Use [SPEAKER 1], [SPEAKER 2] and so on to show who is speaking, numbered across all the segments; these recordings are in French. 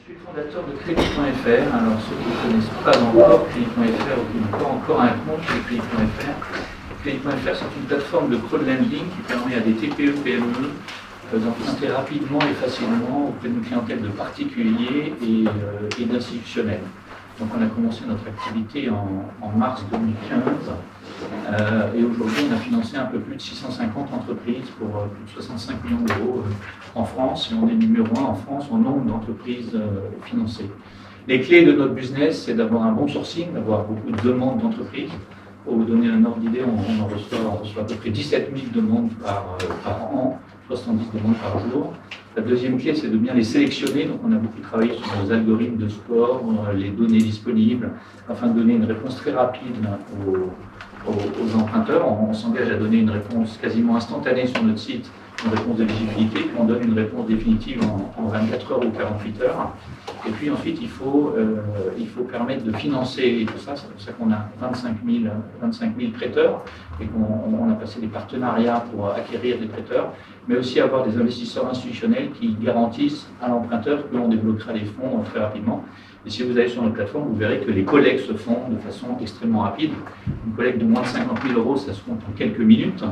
[SPEAKER 1] Je suis le fondateur de Crédit.fr. Alors, ceux qui ne connaissent pas encore Crédit.fr ou qui n'ont pas encore un compte chez Crédit.fr, Crédit.fr, c'est une plateforme de crowdlending qui permet à des TPE, PME d'emprunter rapidement et facilement auprès d'une clientèle de particuliers et d'institutionnels. Donc, on a commencé notre activité en mars 2015 et aujourd'hui, on a financé un peu plus de 650 entreprises pour plus de 65 millions d'euros en France et on est numéro 1 en France en nombre d'entreprises financées. Les clés de notre business, c'est d'avoir un bon sourcing, d'avoir beaucoup de demandes d'entreprises. Pour vous donner un ordre d'idée, on reçoit à peu près 17 000 demandes par an, 70 demandes par jour. La deuxième clé, c'est de bien les sélectionner. Donc, on a beaucoup travaillé sur nos algorithmes de score, les données disponibles, afin de donner une réponse très rapide aux emprunteurs. On s'engage à donner une réponse quasiment instantanée sur notre site, une réponse d'éligibilité, puis on donne une réponse définitive en 24 heures ou 48 heures. Et puis ensuite, il faut permettre de financer tout ça. C'est pour ça qu'on a 25 000 prêteurs et qu'on a passé des partenariats pour acquérir des prêteurs, mais aussi avoir des investisseurs institutionnels qui garantissent à l'emprunteur que l'on débloquera les fonds très rapidement. Et si vous allez sur notre plateforme, vous verrez que les collectes se font de façon extrêmement rapide. Une collecte de moins de 50 000 euros, ça se compte en quelques minutes.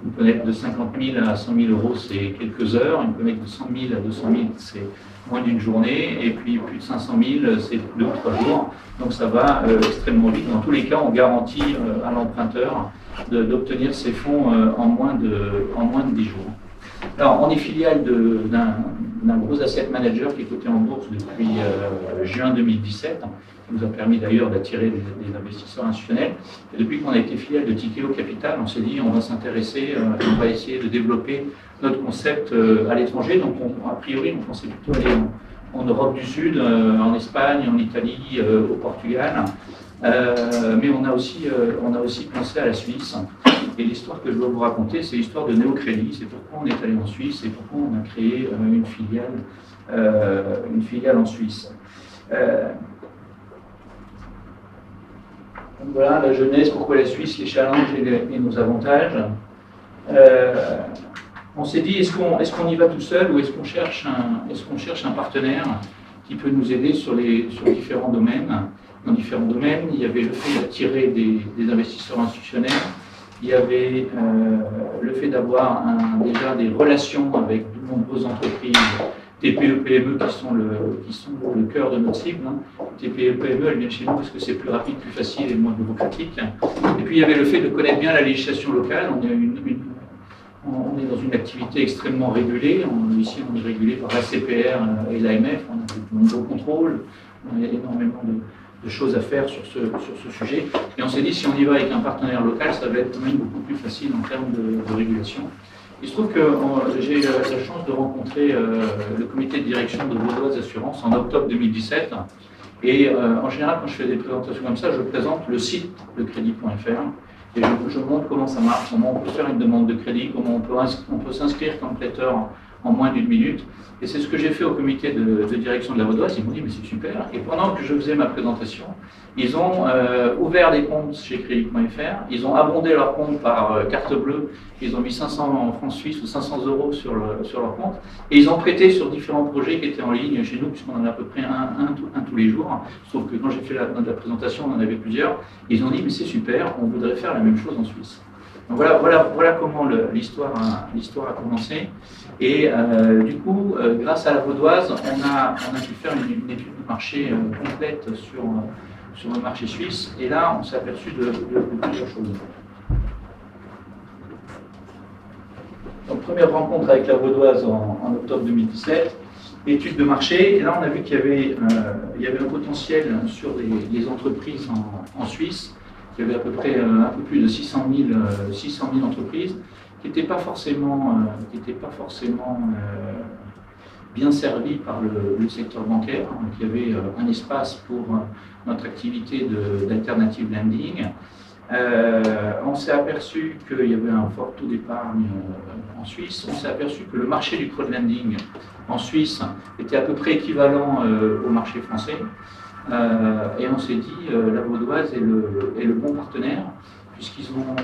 [SPEAKER 1] Une collecte de 50 000 à 100 000 euros, c'est quelques heures. Une collecte de 100 000 à 200 000, c'est moins d'une journée. Et puis plus de 500 000, c'est 2 ou 3 jours. Donc ça va extrêmement vite. Dans tous les cas, on garantit à l'emprunteur d'obtenir ses fonds en moins de 10 jours. Alors, on est filiale d'un gros asset manager qui est coté en bourse depuis juin 2017, qui nous a permis d'ailleurs d'attirer des investisseurs institutionnels. Et depuis qu'on a été filiale de Tikeo Capital, on s'est dit on va s'intéresser, on va essayer de développer notre concept à l'étranger. Donc, a priori, on pensait plutôt aller en Europe du Sud, en Espagne, en Italie, au Portugal. Mais on a aussi pensé à la Suisse. Et l'histoire que je dois vous raconter, c'est l'histoire de Neocrédit. C'est pourquoi on est allé en Suisse et pourquoi on a créé une filiale en Suisse. Donc voilà, la jeunesse, pourquoi la Suisse, les challenges et nos avantages. On s'est dit, est-ce qu'on y va tout seul ou est-ce qu'on cherche un partenaire qui peut nous aider sur différents domaines. Dans différents domaines, il y avait le fait d'attirer des investisseurs institutionnels. Il y avait le fait d'avoir déjà des relations avec de nombreuses entreprises, TPE, PME qui sont le cœur de notre cible. TPE, PME, elles viennent chez nous parce que c'est plus rapide, plus facile et moins bureaucratique. Et puis il y avait le fait de connaître bien la législation locale. On est dans une activité extrêmement régulée. Ici, on est régulé par la CPR et l'AMF. On a de nombreux contrôles. On a énormément de choses à faire sur ce sujet. Et on s'est dit, si on y va avec un partenaire local, ça va être quand même beaucoup plus facile en termes de régulation. Il se trouve que j'ai eu la chance de rencontrer le comité de direction de Vaudoise Assurance en octobre 2017. Et en général, quand je fais des présentations comme ça, je présente le site de Crédit.fr et je montre comment ça marche, comment on peut faire une demande de crédit, comment on peut s'inscrire comme prêteur en moins d'une minute. Et c'est ce que j'ai fait au comité de direction de la Vaudoise. Ils m'ont dit, mais c'est super. Et pendant que je faisais ma présentation, ils ont ouvert des comptes chez Crédit.fr. Ils ont abondé leur compte par carte bleue. Ils ont mis 500 francs suisses ou 500 euros sur leur compte. Et ils ont prêté sur différents projets qui étaient en ligne chez nous, puisqu'on en a à peu près un tous les jours. Sauf que quand j'ai fait la présentation, on en avait plusieurs. Ils ont dit, mais c'est super, on voudrait faire la même chose en Suisse. Donc voilà comment l'histoire a commencé. Et du coup, grâce à la Vaudoise, on a pu faire une étude de marché complète sur le marché suisse. Et là, on s'est aperçu de plusieurs choses. Donc, première rencontre avec la Vaudoise en octobre 2017, étude de marché. Et là, on a vu qu'il y avait un potentiel sur les entreprises en Suisse. Il y avait à peu près un peu plus de 600 000 entreprises qui n'étaient pas forcément bien servies par le secteur bancaire. Donc, il y avait un espace pour notre activité d'alternative lending. On s'est aperçu qu'il y avait un fort taux d'épargne en Suisse. On s'est aperçu que le marché du crowdlending en Suisse était à peu près équivalent au marché français. Et on s'est dit, la Vaudoise est le bon partenaire, puisqu'ils ont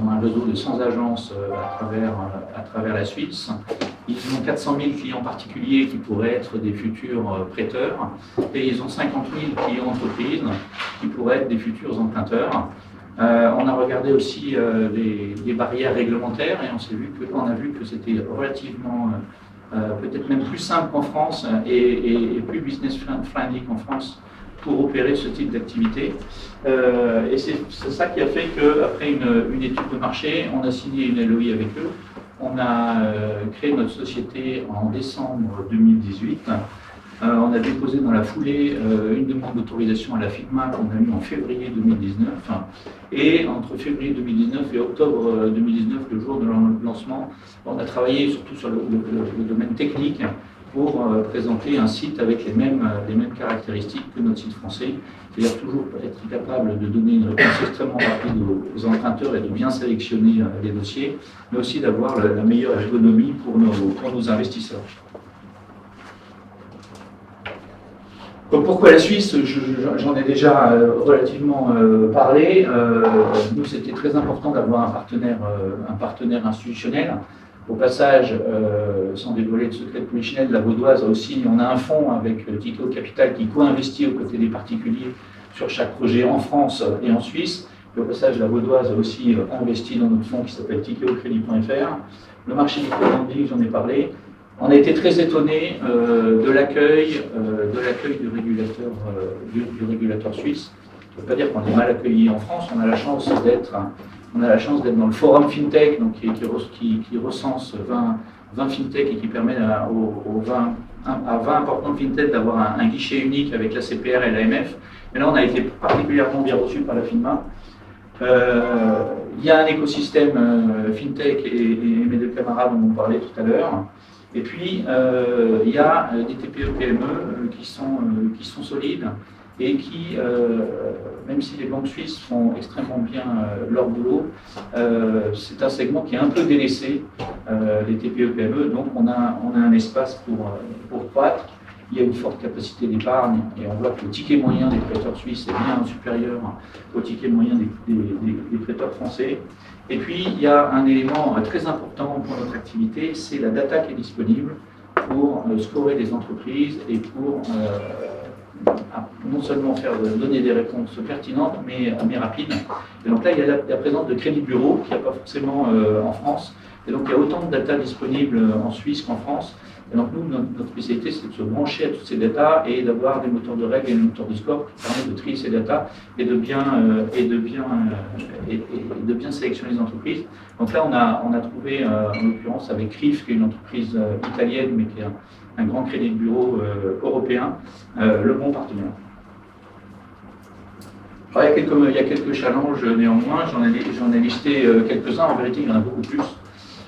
[SPEAKER 1] un réseau de 100 agences à travers la Suisse. Ils ont 400 000 clients particuliers qui pourraient être des futurs prêteurs et ils ont 50 000 clients entreprises qui pourraient être des futurs emprunteurs. On a regardé aussi les barrières réglementaires et on a vu que c'était relativement, peut-être même plus simple qu'en France et plus business friendly qu'en France pour opérer ce type d'activité. Et c'est ça qui a fait qu'après une étude de marché, on a signé une LOI avec eux. On a créé notre société en décembre 2018. On a déposé dans la foulée une demande d'autorisation à la FINMA qu'on a eue en février 2019. Et entre février 2019 et octobre 2019, le jour de lancement, on a travaillé surtout sur le domaine technique pour présenter un site avec les mêmes caractéristiques que notre site français, c'est-à-dire toujours être capable de donner une réponse extrêmement rapide aux emprunteurs et de bien sélectionner les dossiers, mais aussi d'avoir la meilleure ergonomie pour nos investisseurs. Donc pourquoi la Suisse? J'en ai déjà relativement parlé. Nous, c'était très important d'avoir un partenaire institutionnel. Au passage, sans dévoiler de secret de polichinelle, la Vaudoise aussi, on a un fonds avec Tikehau Capital qui co-investit aux côtés des particuliers sur chaque projet en France et en Suisse. Et au passage, la Vaudoise a aussi investi dans notre fonds qui s'appelle TikehauCredit.fr. Le marché du crowdfunding, j'en ai parlé. On a été très étonnés de l'accueil du régulateur suisse. Ça ne veut pas dire qu'on est mal accueilli en France, on a la chance d'être dans le forum FinTech, donc qui recense 20 FinTech et qui permet à 20 importants FinTech d'avoir un guichet unique avec la CPR et l'AMF. Et là, on a été particulièrement bien reçu par la FINMA. Il y a un écosystème FinTech et mes deux camarades en ont parlé tout à l'heure. Et puis, il y a des TPE-PME qui sont solides et qui, même si les banques suisses font extrêmement bien leur boulot, c'est un segment qui est un peu délaissé, les TPE-PME, donc on a un espace pour croître. Il y a une forte capacité d'épargne et on voit que le ticket moyen des prêteurs suisses est bien supérieur au ticket moyen des prêteurs français. Et puis, il y a un élément très important pour notre activité, c'est la data qui est disponible pour scorer les entreprises et pour non seulement donner des réponses pertinentes, mais rapides. Et donc là, il y a la présence de crédit bureau, qu'il n'y a pas forcément en France. Et donc, il y a autant de data disponibles en Suisse qu'en France. Et donc, nous, notre spécialité, c'est de se brancher à toutes ces datas et d'avoir des moteurs de règles et des moteurs de score qui permettent de trier ces datas et de bien sélectionner les entreprises. Donc là, on a trouvé, en l'occurrence, avec RIF, qui est une entreprise italienne, mais qui est un grand crédit de bureau européen, le bon partenaire. Alors, il y a quelques challenges néanmoins, j'en ai listé quelques-uns, en vérité, il y en a beaucoup plus.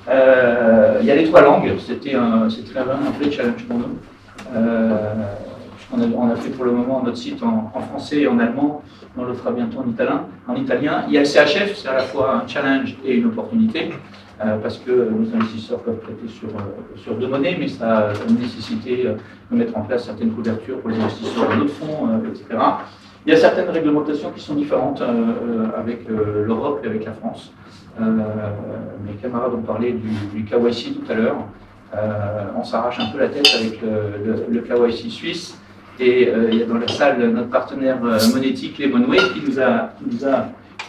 [SPEAKER 1] Il y a les 3 langues, c'était un vrai challenge pour nous. On a fait pour le moment notre site en français et en allemand, on le fera bientôt en italien. Il y a le CHF, c'est à la fois un challenge et une opportunité, parce que nos investisseurs peuvent prêter sur 2 monnaies, mais ça a une nécessité de mettre en place certaines couvertures pour les investisseurs d'autres fonds, etc. Il y a certaines réglementations qui sont différentes avec l'Europe et avec la France. Mes camarades ont parlé du KYC tout à l'heure. On s'arrache un peu la tête avec le KYC suisse. Et il y a dans la salle notre partenaire monétique, Lemonway, qui nous a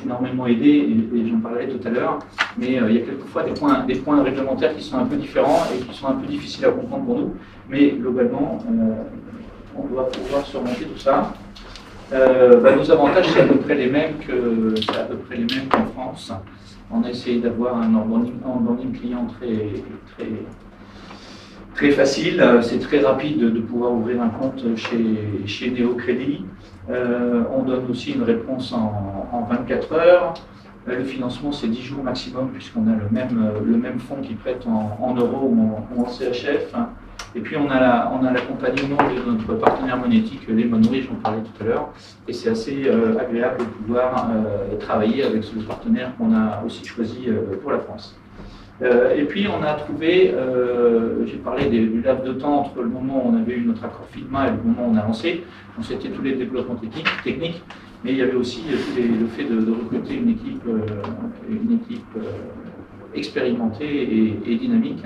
[SPEAKER 1] énormément aidé, et j'en parlerai tout à l'heure. Mais il y a quelquefois des points réglementaires qui sont un peu différents et qui sont un peu difficiles à comprendre pour nous. Mais globalement, on doit pouvoir surmonter tout ça. Nos avantages, c'est à peu près les mêmes qu'en France. On a essayé d'avoir un onboarding client très facile. C'est très rapide de pouvoir ouvrir un compte chez NeoCrédit. On donne aussi une réponse en 24 heures. Le financement, c'est 10 jours maximum, puisqu'on a le même fonds qui prête en euros ou en CHF. Et puis on a l'accompagnement de notre partenaire monétique, Lemonway, j'en parlais tout à l'heure, et c'est assez agréable de pouvoir travailler avec ce partenaire qu'on a aussi choisi pour la France. Et puis on a trouvé, j'ai parlé du laps de temps entre le moment où on avait eu notre accord FINMA et le moment où on a lancé, donc c'était tous les développements techniques, mais il y avait aussi le fait de recruter une équipe expérimenté et dynamique.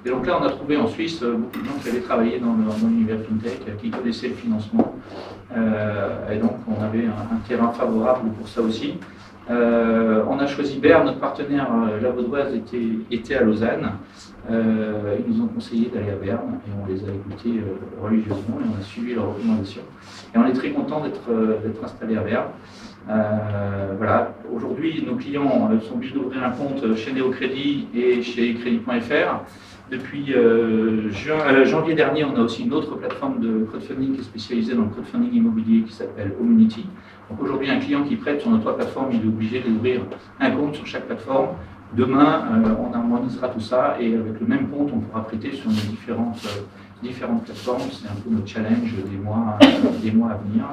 [SPEAKER 1] Et donc là, on a trouvé en Suisse beaucoup de gens qui avaient travaillé dans l'univers FinTech, qui connaissaient le financement. Et donc, on avait un terrain favorable pour ça aussi. On a choisi Berne, notre partenaire, la Vaudoise était à Lausanne. Ils nous ont conseillé d'aller à Berne et on les a écoutés religieusement et on a suivi leurs recommandations. Et on est très content d'être installé à Berne. Voilà. Aujourd'hui, nos clients sont obligés d'ouvrir un compte chez Néocrédit et chez Crédit.fr. Depuis janvier dernier, on a aussi une autre plateforme de crowdfunding qui est spécialisée dans le crowdfunding immobilier qui s'appelle Homunity. Donc aujourd'hui, un client qui prête sur notre plateforme, il est obligé d'ouvrir un compte sur chaque plateforme. Demain, on harmonisera tout ça et avec le même compte, on pourra prêter sur nos différentes plateformes. C'est un peu notre challenge des mois à venir.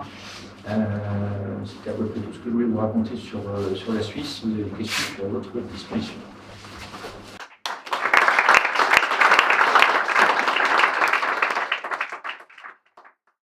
[SPEAKER 1] C'était à peu près tout ce que je voulais vous raconter sur la Suisse. Si vous avez des questions, je suis à votre disposition.